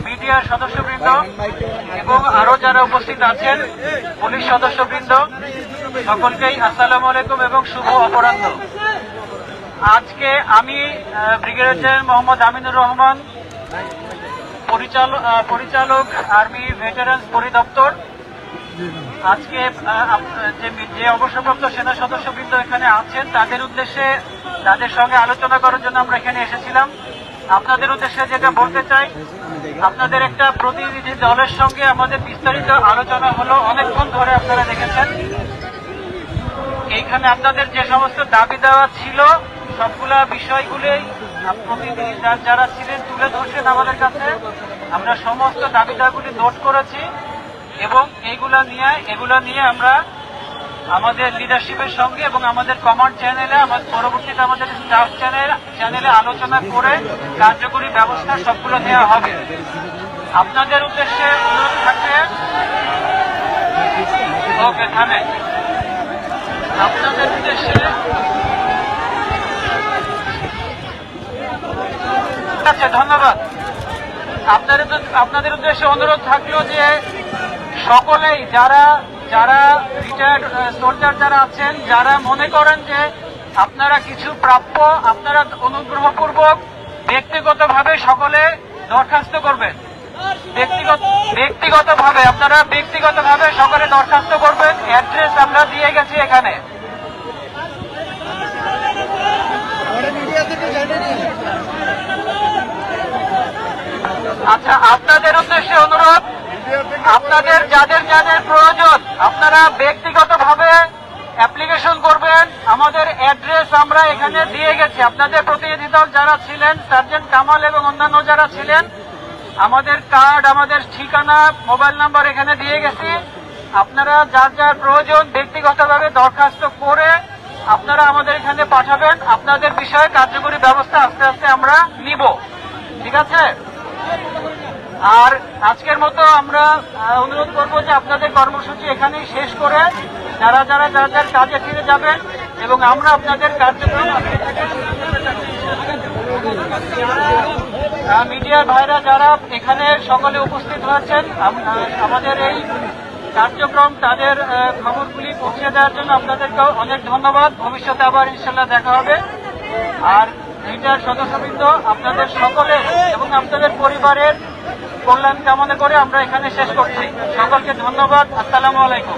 মিডিয়ার সদস্যবৃন্দ এবং আরো যারা উপস্থিত আছেন, পুলিশ সদস্যবৃন্দ, সকলকেই আসসালামু আলাইকুম এবং শুভ অপরাহ্ন। আজকে আমি ব্রিগেডিয়ার মোহাম্মদ আমিনুর রহমান, পরিচালক আর্মি ভেটারান্স পরিদপ্তর, আজকে যে অবসরপ্রাপ্ত সেনা সদস্যবৃন্দ এখানে আছেন তাদের উদ্দেশ্যে, তাদের সঙ্গে আলোচনা করার জন্য আমরা এখানে এসেছিলাম। আপনাদের উদ্দেশ্যে যেটা বলতে চাই, আপনাদের একটা প্রতিনিধি দলের সঙ্গে আমাদের বিস্তারিত আলোচনা হলো, অনেকক্ষণ ধরে আপনারা দেখেছেন। এইখানে আপনাদের যে সমস্ত দাবি দেওয়া ছিল সবগুলা বিষয়গুলোই প্রতিনিধি যারা ছিলেন তুলে ধরছেন আমাদের কাছে। আমরা সমস্ত দাবি দাওয়াগুলি নোট করেছি এবং এগুলা নিয়ে আমরা আমাদের লিডারশিপের সঙ্গে এবং আমাদের কমান্ড চ্যানেলে, পরবর্তীতে আমাদের স্টাফ চ্যানেলে আলোচনা করে কার্যকরী ব্যবস্থা সবগুলো নেওয়া হবে। আপনাদের উদ্দেশ্যে অনুরোধ থাকবে, ওকে থামে, আপনাদের উদ্দেশ্যে আচ্ছা ধন্যবাদ। আপনাদের উদ্দেশ্যে অনুরোধ থাকলো যে সকলেই যারা রিটায়ার্ড সোলজার যারা আছেন, যারা মনে করেন যে আপনারা কিছু প্রাপ্য, আপনারা অনুগ্রহপূর্বক ব্যক্তিগতভাবে সকলে দরখাস্ত করবেন। ব্যক্তিগতভাবে সকলে দরখাস্ত করবেন। অ্যাড্রেস আমরা দিয়ে গেছি এখানে। আচ্ছা, আপনাদের উদ্দেশ্যে অনুরোধ, আপনাদের যাদের যাদের প্রয়োজন আপনারা ব্যক্তিগতভাবে অ্যাপ্লিকেশন করবেন। আমাদের অ্যাড্রেস আমরা এখানে দিয়ে গেছি। আপনাদের প্রতিনিধি দল যারা ছিলেন, সার্জেন্ট কামাল এবং অন্যান্য যারা ছিলেন, আমাদের কার্ড, আমাদের ঠিকানা, মোবাইল নাম্বার এখানে দিয়ে গেছি। আপনারা যার যার প্রয়োজন ব্যক্তিগতভাবে দরখাস্ত করে আপনারা আমাদের এখানে পাঠাবেন। আপনাদের বিষয়ে কার্যকরী ব্যবস্থা আস্তে আস্তে আমরা নিব, ঠিক আছে? আর আজকের মতো আমরা অনুরোধ করব যে আপনাদের কর্মসূচি এখানেই শেষ করে যার যার কাজে ফিরে যাবেন এবং আমরা আপনাদের কার্যক্রম মিডিয়ার ভাইরা যারা এখানে সকলে উপস্থিত হয়েছেন, আমাদের এই কার্যক্রম তাদের খবরগুলি পৌঁছে দেওয়ার জন্য আপনাদেরকেও অনেক ধন্যবাদ। ভবিষ্যতে আবার ইনশাল্লাহ দেখা হবে। আর মিডিয়ার সদস্যবৃন্দ, আপনাদের সকলে এবং আপনাদের পরিবারের কল্যাণ কামনা করে আমরা এখানে শেষ করছি। সকলকে ধন্যবাদ। আসসালামু আলাইকুম।